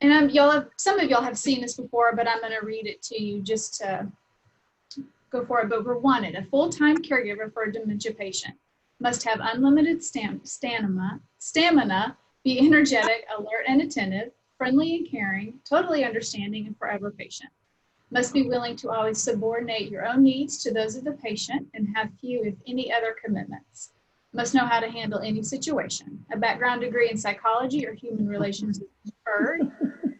And some of y'all have seen this before, but I'm going to read it to you just to go for it. But we're wanted. A full-time caregiver for a dementia patient must have unlimited stamina, be energetic, alert, and attentive, friendly and caring, totally understanding, and forever patient. Must be willing to always subordinate your own needs to those of the patient and have few, if any, other commitments. Must know how to handle any situation. A background degree in psychology or human relations is preferred.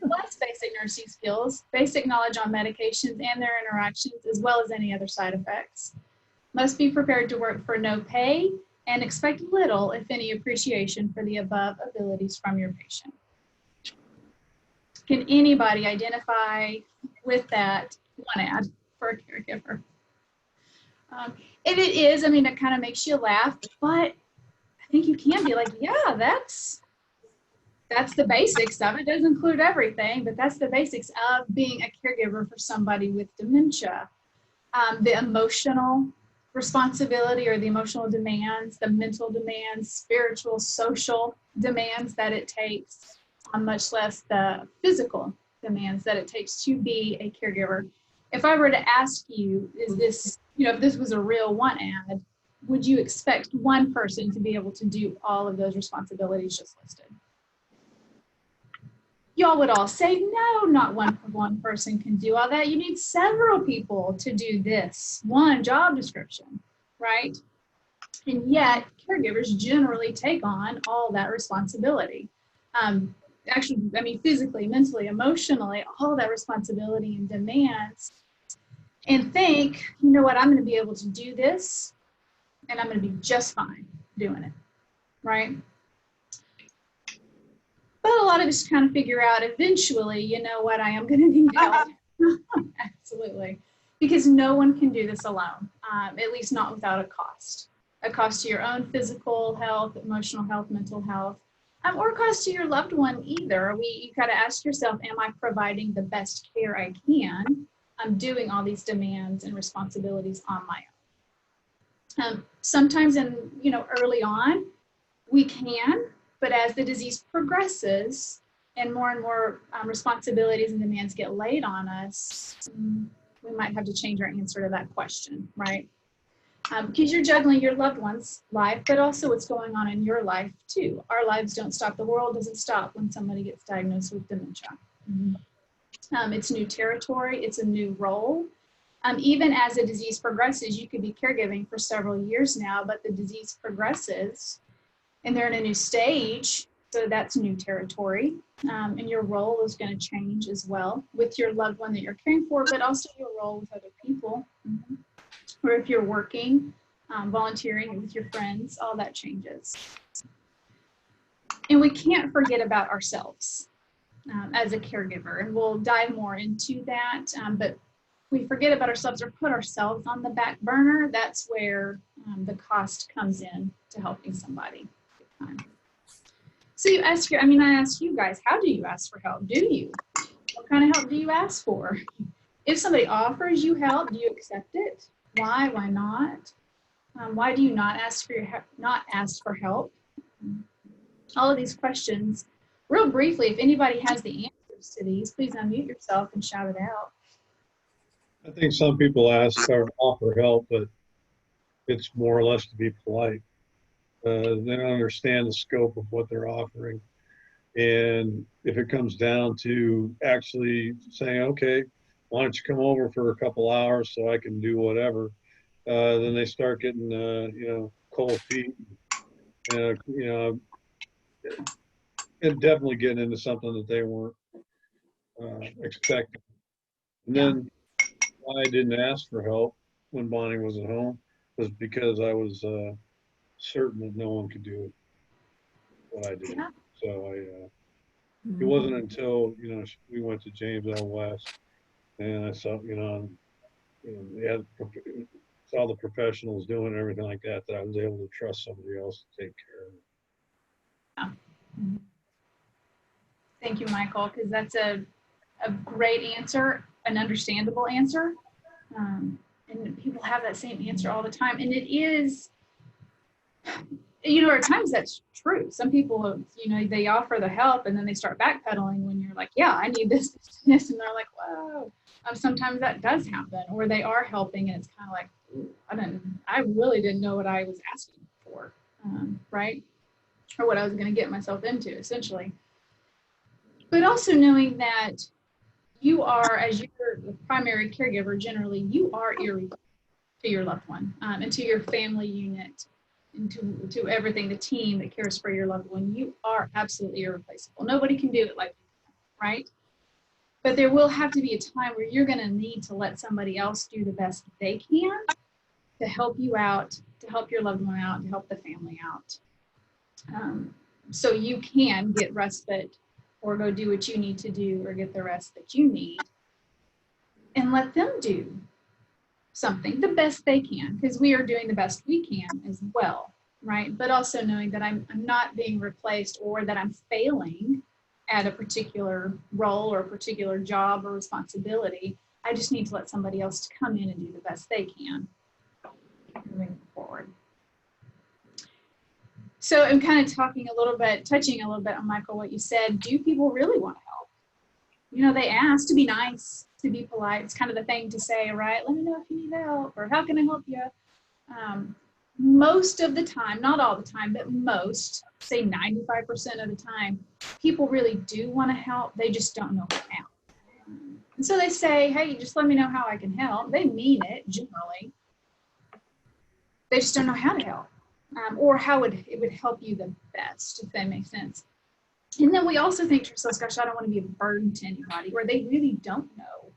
Plus basic nursing skills, basic knowledge on medications and their interactions, as well as any other side effects. Must be prepared to work for no pay and expect little, if any, appreciation for the above abilities from your patient. Can anybody identify with that one ad for a caregiver? If it is, I mean, it kind of makes you laugh, but I think you can be like, yeah, that's the basics of it. It doesn't include everything, but that's the basics of being a caregiver for somebody with dementia. The emotional responsibility or the emotional demands, the mental demands, spiritual, social demands that it takes, much less the physical demands that it takes to be a caregiver. If I were to ask you, is this, if this was a real one ad, would you expect one person to be able to do all of those responsibilities just listed? Y'all would all say, no, not one person can do all that. You need several people to do this one job description, right? And yet, caregivers generally take on all that responsibility. Actually, I mean, physically, mentally, emotionally, all that responsibility and demands, and think, you know what, I'm going to be able to do this, and I'm going to be just fine doing it, right? But a lot of us kind of figure out eventually, you know what, I am going to need help. Absolutely. Because no one can do this alone, at least not without a cost to your own physical health, emotional health, mental health, or a cost to your loved one either. You got to ask yourself, am I providing the best care I can? I'm doing all these demands and responsibilities on my own. Sometimes early on, we can, but as the disease progresses and more responsibilities and demands get laid on us, we might have to change our answer to that question, right? Because you're juggling your loved one's life, but also what's going on in your life too. Our lives don't stop. The world doesn't stop when somebody gets diagnosed with dementia. It's new territory. It's a new role. Even as the disease progresses, you could be caregiving for several years now, but the disease progresses and they're in a new stage. So that's new territory. And your role is going to change as well with your loved one that you're caring for, but also your role with other people. Or if you're working, volunteering with your friends, all that changes. And we can't forget about ourselves as a caregiver, and we'll dive more into that. But we forget about ourselves or put ourselves on the back burner, that's where the cost comes in to helping somebody. So I ask you guys, how do you ask for help? Do you? What kind of help do you ask for? If somebody offers you help, do you accept it? Why? Why not? Why do you not ask for help? All of these questions. Real briefly, if anybody has the answers to these, please unmute yourself and shout it out. I think some people ask or offer help, but it's more or less to be polite. They don't understand the scope of what they're offering. And if it comes down to actually saying, okay, why don't you come over for a couple hours so I can do whatever, then they start getting, cold feet, and definitely getting into something that they weren't expecting. And then why I didn't ask for help when Bonnie wasn't home was because I was certain that no one could do what I did. So it wasn't until, we went to James L. West and I saw, saw the professionals doing everything like that, that I was able to trust somebody else to take care of it. Yeah. Thank you, Michael, because that's a great answer, an understandable answer. And people have that same answer all the time. And it is, At times that's true. Some people, they offer the help and then they start backpedaling when you're like, yeah, I need this, this, and they're like, whoa. Sometimes that does happen, or they are helping and it's kind of like, ooh, I really didn't know what I was asking for, right? Or what I was going to get myself into, essentially. But also knowing that you are, as you're the primary caregiver, generally, you are irreplaceable to your loved one, and to your family unit, and to everything, the team that cares for your loved one. You are absolutely irreplaceable. Nobody can do it like you can, right? But there will have to be a time where you're going to need to let somebody else do the best they can to help you out, to help your loved one out, to help the family out. So you can get respite or go do what you need to do or get the rest that you need, and let them do something the best they can, because we are doing the best we can as well, right? But also knowing that I'm not being replaced, or that I'm failing at a particular role or a particular job or responsibility. I just need to let somebody else to come in and do the best they can moving forward. So I'm kind of touching a little bit on, Michael, what you said. Do people really want to help? They ask to be nice, to be polite. It's kind of the thing to say, right? Let me know if you need help, or how can I help you? Most of the time, not all the time, but most, say 95% of the time, people really do want to help. They just don't know how. And so they say, hey, just let me know how I can help. They mean it generally. They just don't know how to help, or how it would help you the best, if that makes sense. And then we also think to ourselves, gosh, I don't want to be a burden to anybody, where they really don't know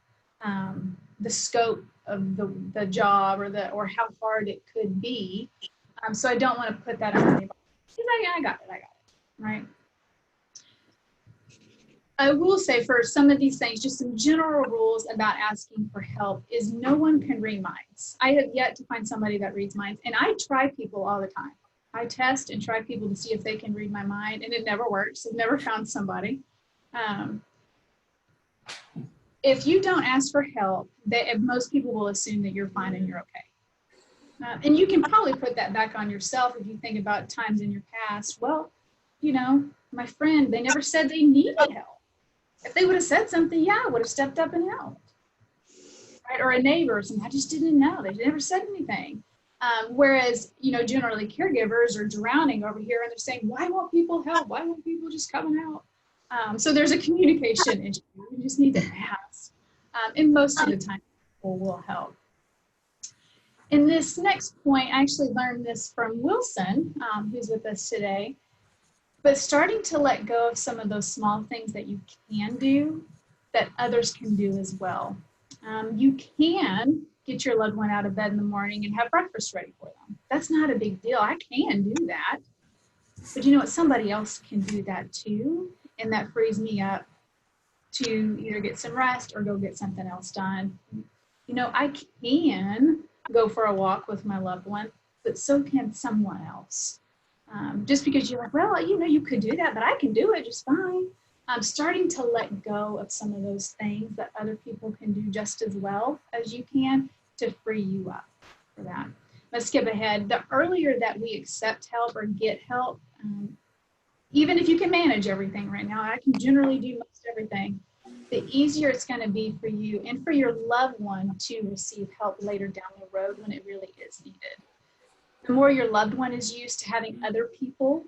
the scope of the job, or how hard it could be. So I don't want to put that on anybody. I got it, right? I will say, for some of these things, just some general rules about asking for help is no one can read minds. I have yet to find somebody that reads minds, and I try people all the time. I test and try people to see if they can read my mind, and it never works. I've never found somebody. If you don't ask for help, most people will assume that you're fine and you're okay. And you can probably put that back on yourself if you think about times in your past. Well, my friend, they never said they needed help. If they would have said something, yeah, I would have stepped up and helped. Right? Or a neighbor or something, I just didn't know. They never said anything. Whereas, generally caregivers are drowning over here and they're saying, why won't people help? Why won't people just come and help? So there's a communication issue. You just need to ask. And most of the time, people will help. In this next point, I actually learned this from Wilson, who's with us today. But starting to let go of some of those small things that you can do that others can do as well. You can get your loved one out of bed in the morning and have breakfast ready for them. That's not a big deal. I can do that. But you know what? Somebody else can do that too. And that frees me up to either get some rest or go get something else done. I can go for a walk with my loved one, but so can someone else. Just because you're like, well, you could do that, but I can do it just fine. Starting to let go of some of those things that other people can do just as well as you can to free you up for that. Let's skip ahead. The earlier that we accept help or get help, even if you can manage everything right now, I can generally do most everything, the easier it's going to be for you and for your loved one to receive help later down the road when it really is needed. The more your loved one is used to having other people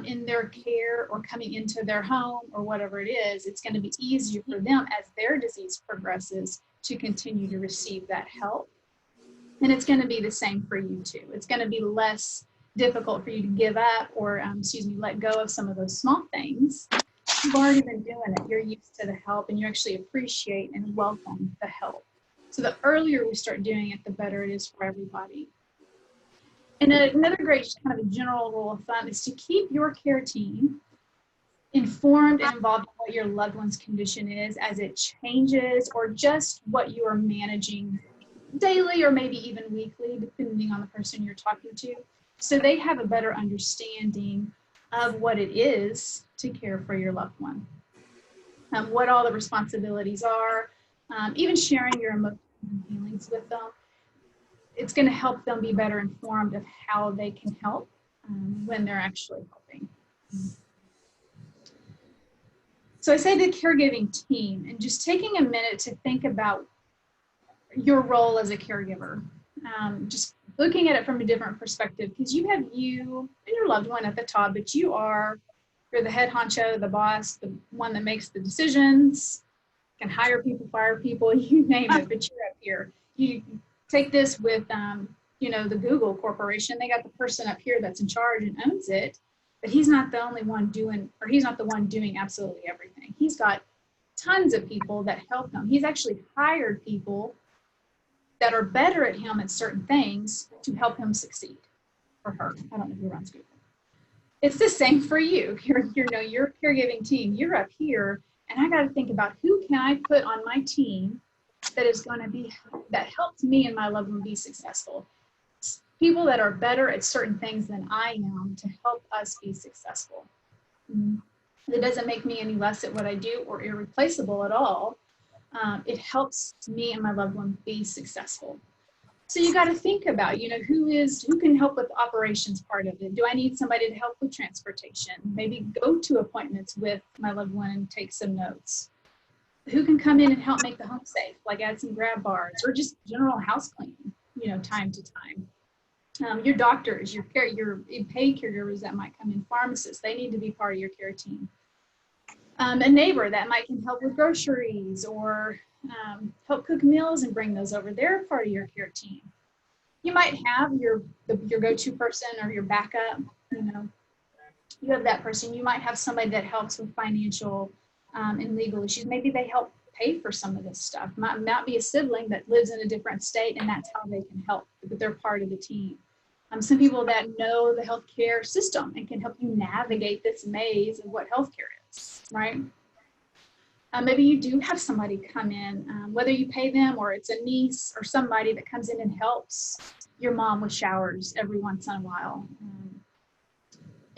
in their care or coming into their home or whatever it is, it's going to be easier for them as their disease progresses to continue to receive that help. And it's going to be the same for you too. It's going to be less difficult for you to give up or, let go of some of those small things. You've already been doing it. You're used to the help and you actually appreciate and welcome the help. So the earlier we start doing it, the better it is for everybody. And another great just kind of a general rule of thumb is to keep your care team informed and involved in what your loved one's condition is as it changes, or just what you are managing daily or maybe even weekly, depending on the person you're talking to, so they have a better understanding of what it is to care for your loved one, what all the responsibilities are, even sharing your emotions and feelings with them. It's going to help them be better informed of how they can help when they're actually helping. So I say the caregiving team, and just taking a minute to think about your role as a caregiver. Just looking at it from a different perspective, because you have you and your loved one at the top, but you're the head honcho, the boss, the one that makes the decisions, can hire people, fire people, you name it, but you're up here. You take this with, the Google corporation. They got the person up here that's in charge and owns it, but he's not the only one doing, or he's not the one doing absolutely everything. He's got tons of people that help him. He's actually hired people that are better at him at certain things to help him succeed, or her. I don't know who runs Google. It's the same for you. Your caregiving team. You're up here, and I got to think about who can I put on my team that helps me and my loved one be successful. People that are better at certain things than I am to help us be successful. It doesn't make me any less at what I do or irreplaceable at all. It helps me and my loved one be successful. So you got to think about, who can help with the operations part of it. Do I need somebody to help with transportation? Maybe go to appointments with my loved one and take some notes. Who can come in and help make the home safe, like add some grab bars or just general house cleaning, time to time. Your doctors, your paid caregivers that might come in, pharmacists, they need to be part of your care team. A neighbor that can help with groceries or help cook meals and bring those over. They're part of your care team. You might have your go-to person or your backup. You have that person. You might have somebody that helps with financial and legal issues. Maybe they help pay for some of this stuff. Might be a sibling that lives in a different state, and that's how they can help, but they're part of the team. Some people that know the healthcare system and can help you navigate this maze of what healthcare is, right? Maybe you do have somebody come in, whether you pay them or it's a niece or somebody that comes in and helps your mom with showers every once in a while.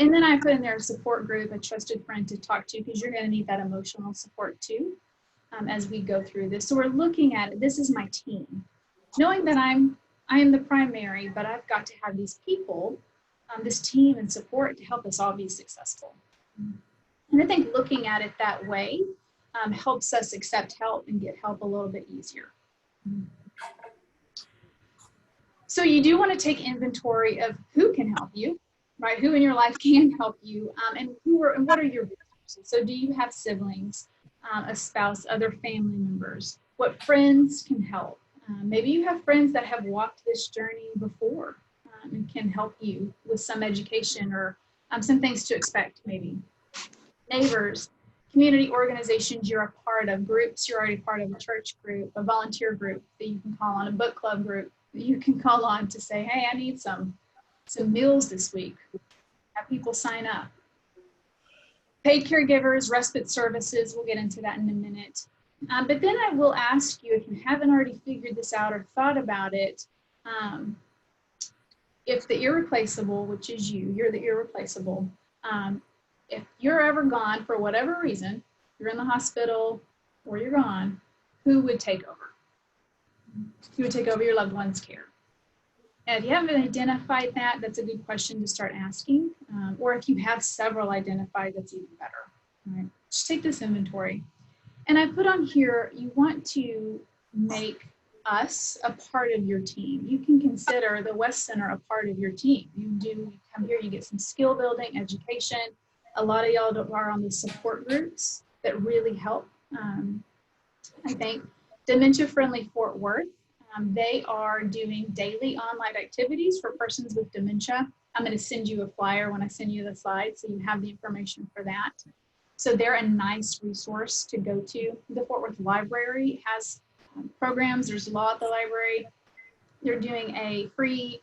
And then I put in there a support group, a trusted friend to talk to, because you're going to need that emotional support too as we go through this. So we're looking at it. This is my team. Knowing that I am the primary, but I've got to have these people, this team and support to help us all be successful. And I think looking at it that way helps us accept help and get help a little bit easier. So you do want to take inventory of who can help you, right? Who in your life can help you, and what are your resources? So do you have siblings, a spouse, other family members? What friends can help? Maybe you have friends that have walked this journey before and can help you with some education or some things to expect, maybe. Neighbors, community organizations you're a part of, groups you're already part of, a church group, a volunteer group that you can call on, a book club group that you can call on to say, hey, I need some meals this week. Have people sign up. Paid caregivers, respite services, we'll get into that in a minute. But then I will ask you, if you haven't already figured this out or thought about it, if the irreplaceable, which is you're the irreplaceable, if you're ever gone for whatever reason, you're in the hospital or you're gone, who would take over? Who would take over your loved one's care? And if you haven't identified that, that's a good question to start asking. Or if you have several identified, that's even better. All right, just take this inventory. And I put on here, you want to make us a part of your team. You can consider the West Center a part of your team. You come here, you get some skill building, education. A lot of y'all are on the support groups that really help. I think Dementia Friendly Fort Worth, they are doing daily online activities for persons with dementia. I'm going to send you a flyer when I send you the slides so you have the information for that. So they're a nice resource to go to. The Fort Worth Library has programs. There's law at the library. They're doing a free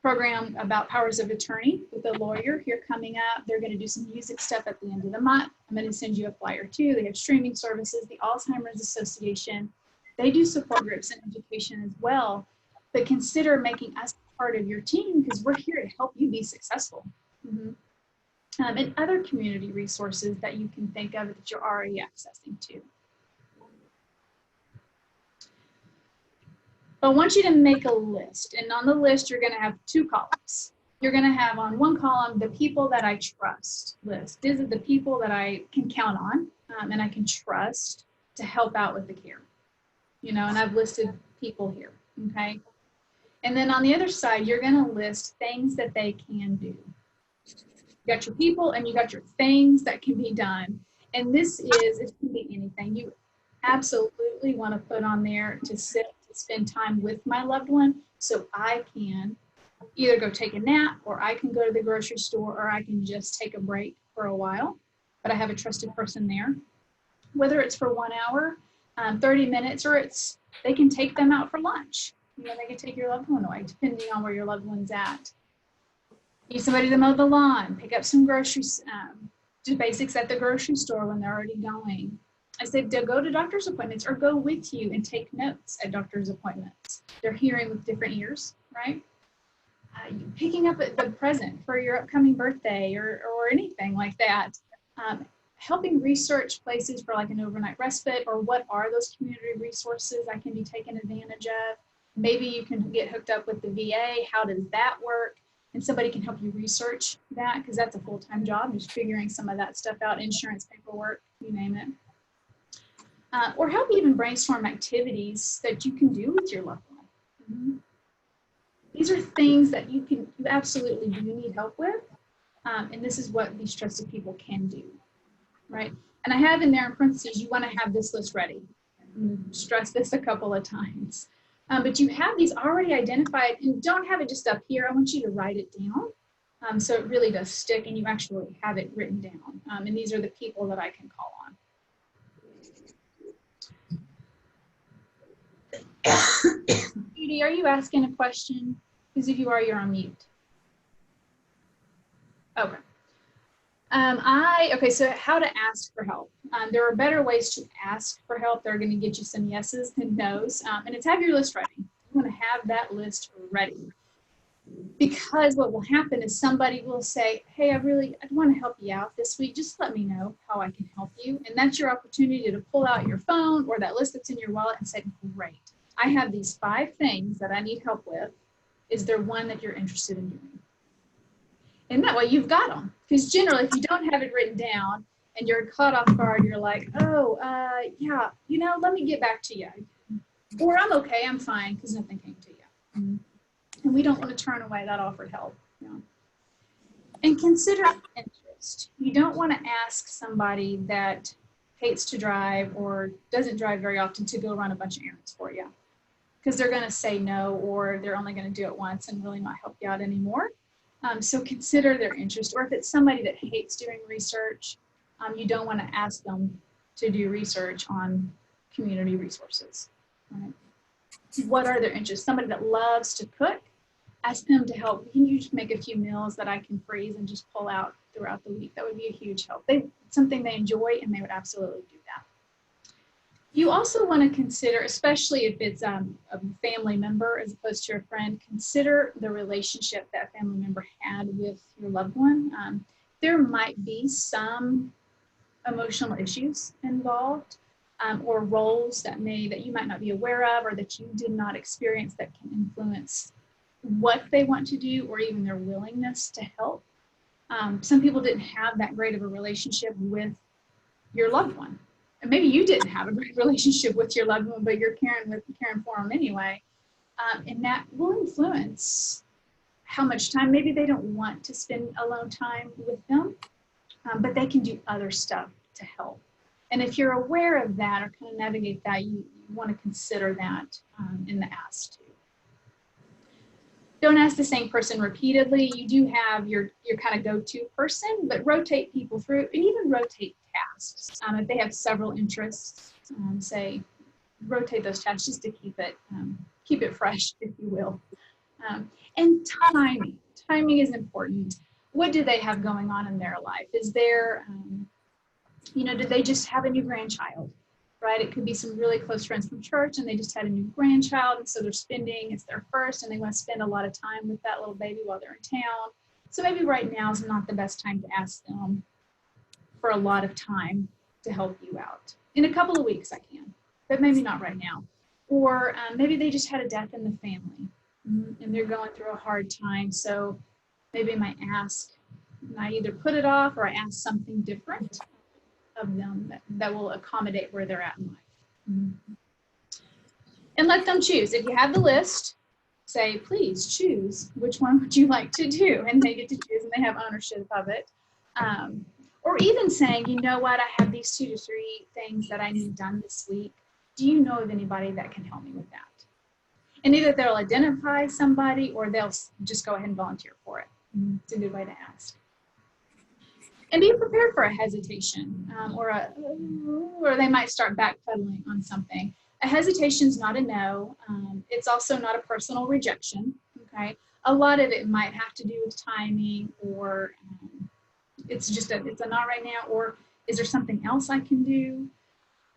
program about powers of attorney with a lawyer here coming up. They're going to do some music stuff at the end of the month. I'm going to send you a flyer too. They have streaming services. The Alzheimer's Association, they do support groups and education as well. But consider making us part of your team because we're here to help you be successful. And other community resources that you can think of that you're already accessing to. I want you to make a list, and on the list, you're going to have two columns. You're going to have on one column the people that I trust list. These are the people that I can count on and I can trust to help out with the care. And I've listed people here, okay? And then on the other side, you're going to list things that they can do. You got your people and you got your things that can be done. And it can be anything. You absolutely want to put on there to spend time with my loved one so I can either go take a nap, or I can go to the grocery store, or I can just take a break for a while. But I have a trusted person there, whether it's for 1 hour, 30 minutes, or they can take them out for lunch. They can take your loved one away, depending on where your loved one's at. Need somebody to mow the lawn, pick up some groceries, do basics at the grocery store when they're already going. I said, to go to doctor's appointments or go with you and take notes at doctor's appointments. They're hearing with different ears, right? Picking up the present for your upcoming birthday or anything like that. Helping research places for like an overnight respite, or what are those community resources I can be taken advantage of. Maybe you can get hooked up with the VA. How does that work? And somebody can help you research that, because that's a full-time job, just figuring some of that stuff out, insurance paperwork, you name it. Or help even brainstorm activities that you can do with your loved one. Mm-hmm. These are things that you absolutely do need help with. And this is what these trusted people can do, right? And I have in there in parentheses, you want to have this list ready. Stress this a couple of times. But you have these already identified, and don't have it just up here. I want you to write it down so it really does stick and you actually have it written down. And these are the people that I can call on. Judy, are you asking a question? Because if you are, you're on mute. Okay. Okay, so how to ask for help. There are better ways to ask for help. They're going to get you some yeses and nos. And it's have your list ready. You want to have that list ready. Because what will happen is somebody will say, hey, I want to help you out this week. Just let me know how I can help you. And that's your opportunity to pull out your phone or that list that's in your wallet and say, great, I have these 5 things that I need help with. Is there one that you're interested in doing? And that way you've got them. Because generally, if you don't have it written down and you're caught off guard, you're like, yeah, let me get back to you. Or I'm okay, I'm fine, because nothing came to you. And we don't want to turn away that offered help. And consider interest. You don't want to ask somebody that hates to drive or doesn't drive very often to go run a bunch of errands for you, because they're going to say no, or they're only going to do it once and really not help you out anymore. So consider their interest. Or if it's somebody that hates doing research, you don't want to ask them to do research on community resources. Right? What are their interests? Somebody that loves to cook, ask them to help. Can you just make a few meals that I can freeze and just pull out throughout the week? That would be a huge help. It's something they enjoy, and they would absolutely do that. You also want to consider, especially if it's a family member as opposed to a friend, consider the relationship that family member had with your loved one. There might be some emotional issues involved, or roles that you might not be aware of, or that you did not experience, that can influence what they want to do or even their willingness to help. Some people didn't have that great of a relationship with your loved one. And maybe you didn't have a great relationship with your loved one, but you're caring for them anyway. And that will influence how much time. Maybe they don't want to spend alone time with them, but they can do other stuff to help. And if you're aware of that or kind of navigate that, you want to consider that in the ask too. Don't ask the same person repeatedly. You do have your kind of go-to person, but rotate people through, and even rotate tasks. If they have several interests, say, rotate those tasks just to keep it fresh, if you will. And timing. Timing is important. What do they have going on in their life? Is there, did they just have a new grandchild? Right? It could be some really close friends from church and they just had a new grandchild, and so it's their first, and they want to spend a lot of time with that little baby while they're in town. So maybe right now is not the best time to ask them for a lot of time to help you out. In a couple of weeks I can, but maybe not right now. Or maybe they just had a death in the family and they're going through a hard time. So Maybe I might ask, and I either put it off or I ask something different of them that will accommodate where they're at in life. And let them choose. If you have the list, say, please choose which one would you like to do, and they get to choose and they have ownership of it. Or even saying, you know what, I have these 2 to 3 things that I need done this week. Do you know of anybody that can help me with that? And either they'll identify somebody or they'll just go ahead and volunteer for it. It's a good way to ask. And be prepared for a hesitation, or they might start backpedaling on something. A hesitation is not a no. It's also not a personal rejection. Okay, a lot of it might have to do with timing, or it's a not right now, or is there something else I can do,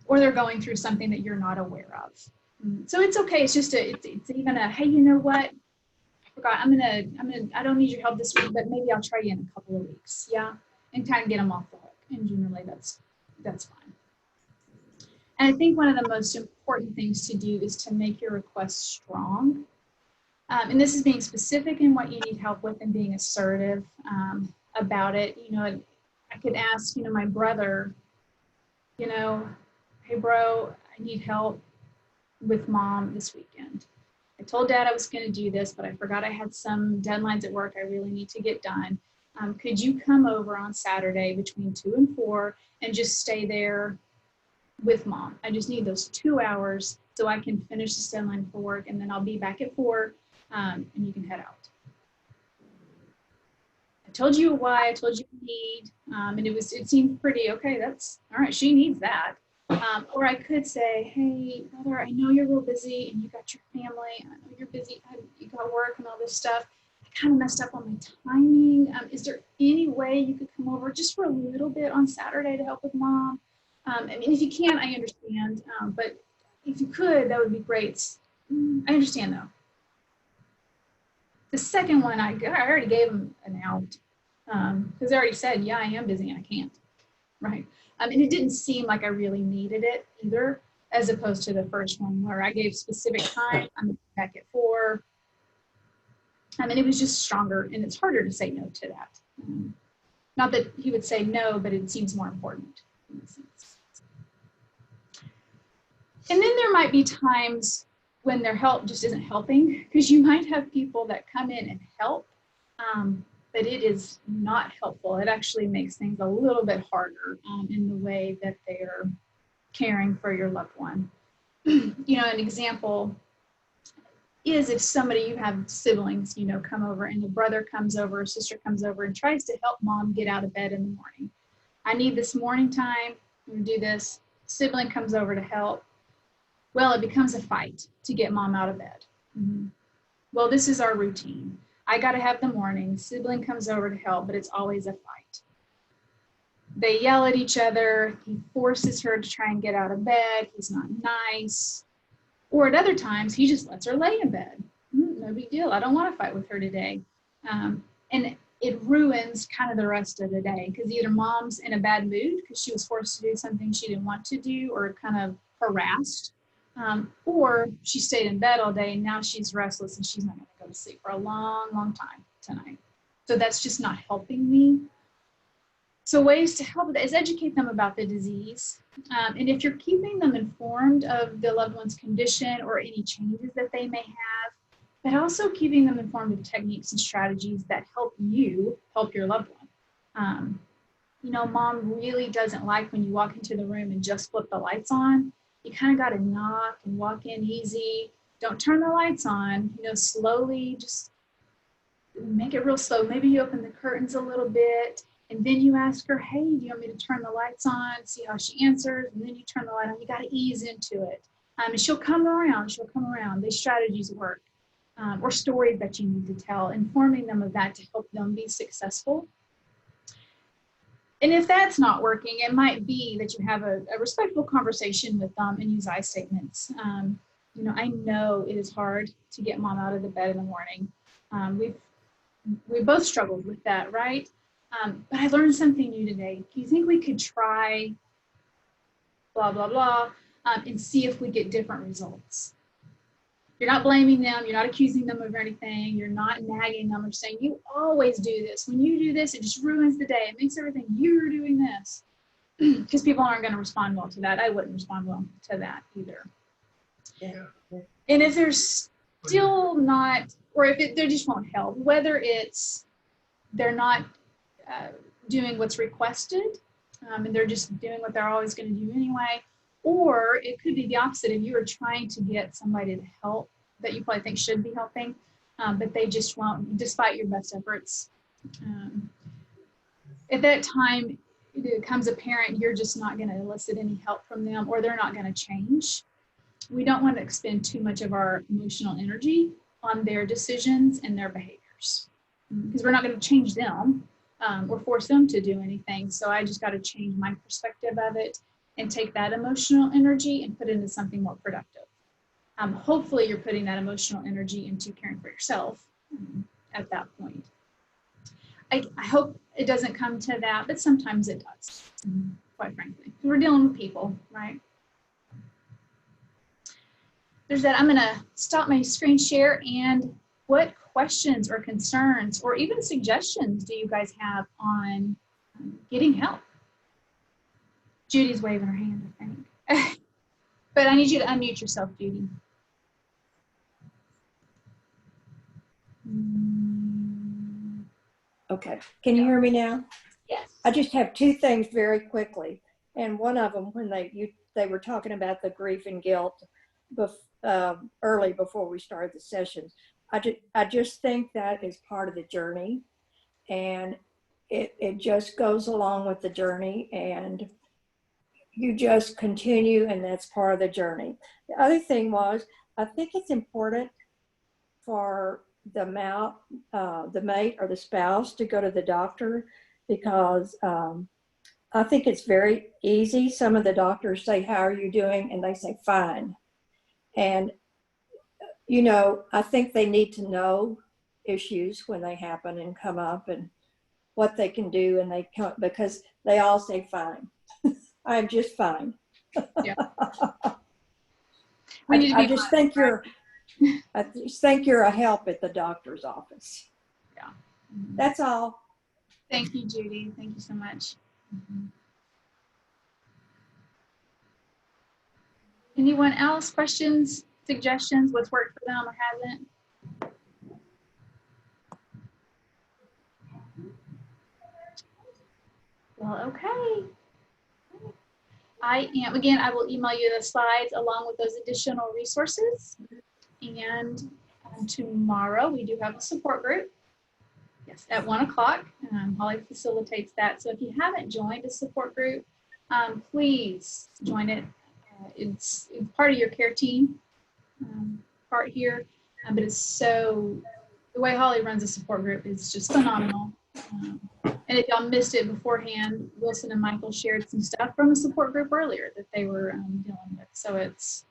or they're going through something that you're not aware of. So it's okay. It's just it's even a, hey, you know what? I forgot. I don't need your help this week, but maybe I'll try you in a couple of weeks. Yeah. And kind of get them off the hook. And generally that's fine. And I think one of the most important things to do is to make your request strong. And this is being specific in what you need help with and being assertive about it. You know, I could ask, you know, my brother, you know, hey bro, I need help with mom this weekend. I told dad I was going to do this, but I forgot I had some deadlines at work I really need to get done. Could you come over on Saturday between 2 and 4 and just stay there with mom? I just need those 2 hours so I can finish this deadline for work, and then I'll be back at 4 and you can head out. I told you why, I told you what you need, and it seemed pretty okay. That's all right. She needs that. Or I could say, hey, brother, I know you're real busy and you got your family. I know you're busy. You got work and all this stuff. I kind of messed up on my timing. Is there any way you could come over just for a little bit on Saturday to help with mom? I mean, if you can't, I understand. But if you could, that would be great. I understand, though. The second one, I already gave him an out because I already said, yeah, I am busy and I can't. Right. And it didn't seem like I really needed it either, as opposed to the first one where I gave specific time. I'm back at 4. I mean, it was just stronger, and it's harder to say no to that. Not that he would say no, but it seems more important in a sense. And then there might be times when their help just isn't helping, because you might have people that come in and help, but it is not helpful. It actually makes things a little bit harder in the way that they're caring for your loved one. You know, an example is if you have siblings, you know, come over and the brother comes over, or sister comes over and tries to help mom get out of bed in the morning. I need this morning time, I'm gonna do this. Sibling comes over to help. Well, it becomes a fight to get mom out of bed. Well, this is our routine. I got to have the morning. Sibling comes over to help, but it's always a fight. They yell at each other. He forces her to try and get out of bed. He's not nice. Or at other times, he just lets her lay in bed. No big deal. I don't want to fight with her today. And it ruins kind of the rest of the day, because either mom's in a bad mood because she was forced to do something she didn't want to do, or kind of harassed. Or she stayed in bed all day and now she's restless and she's not going to go to sleep for a long, long time tonight. So that's just not helping me. So ways to help with that is educate them about the disease. And if you're keeping them informed of the loved one's condition or any changes that they may have, but also keeping them informed of techniques and strategies that help you help your loved one. You know, mom really doesn't like when you walk into the room and just flip the lights on. You kind of got to knock and walk in easy. Don't turn the lights on, you know, slowly, just make it real slow. Maybe you open the curtains a little bit and then you ask her, hey, do you want me to turn the lights on? See how she answers. And then you turn the light on. You got to ease into it. And she'll come around. These strategies work. Or stories that you need to tell, informing them of that to help them be successful. And if that's not working, it might be that you have a respectful conversation with them and use I statements. You know, I know it is hard to get mom out of the bed in the morning. We both struggled with that, right? But I learned something new today. Do you think we could try blah, blah, blah, and see if we get different results? You're not blaming them. You're not accusing them of anything. You're not nagging them or saying, you always do this. When you do this, it just ruins the day. It makes everything you're doing this. Because people aren't going to respond well to that. I wouldn't respond well to that either. Yeah. And if there's still not, or if they just won't help, whether it's they're not doing what's requested, and they're just doing what they're always going to do anyway, or it could be the opposite. If you are trying to get somebody to help that you probably think should be helping, but they just won't, despite your best efforts. At that time, it becomes apparent you're just not going to elicit any help from them, or they're not going to change. We don't want to expend too much of our emotional energy on their decisions and their behaviors, because we're not going to change them or force them to do anything. So I just got to change my perspective of it and take that emotional energy and put it into something more productive. Hopefully you're putting that emotional energy into caring for yourself at that point. I hope it doesn't come to that, but sometimes it does, quite frankly. We're dealing with people, right? There's that. I'm going to stop my screen share. And what questions or concerns or even suggestions do you guys have on getting help? Judy's waving her hand, I think. But I need you to unmute yourself, Judy. Okay, can you hear me now? Yes. I just have two things very quickly. And one of them, when they were talking about the grief and guilt early before we started the session, I just think that is part of the journey, and it just goes along with the journey, and you just continue, and that's part of the journey. The other thing was, I think it's important for the mate or the spouse to go to the doctor, because I think it's very easy. Some of the doctors say, how are you doing? And they say, fine. And, you know, I think they need to know issues when they happen and come up and what they can do. And they come, because they all say, fine. I'm just fine. Yeah. I just think you're a help at the doctor's office. Yeah. That's all. Thank you, Judy. Thank you so much. Anyone else? Questions, suggestions? What's worked for them or hasn't? Well, okay. I will email you the slides along with those additional resources. And tomorrow we do have a support group. Yes, at 1 o'clock. Holly facilitates that. So if you haven't joined a support group, please join it. It's part of your care team part here, but it's so, the way Holly runs a support group is just phenomenal. And if y'all missed it beforehand, Wilson and Michael shared some stuff from a support group earlier that they were dealing with. So it's,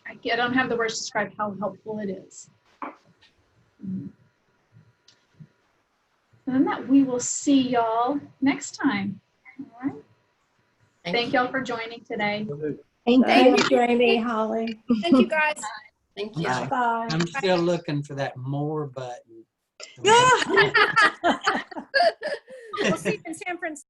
I don't have the words to describe how helpful it is. And then that we will see y'all next time. All right. Thank y'all for joining today. Thank you, Jamie, Holly. Thank you, guys. Thank you. Bye. Bye. I'm still looking for that more button. We'll see you in San Francisco.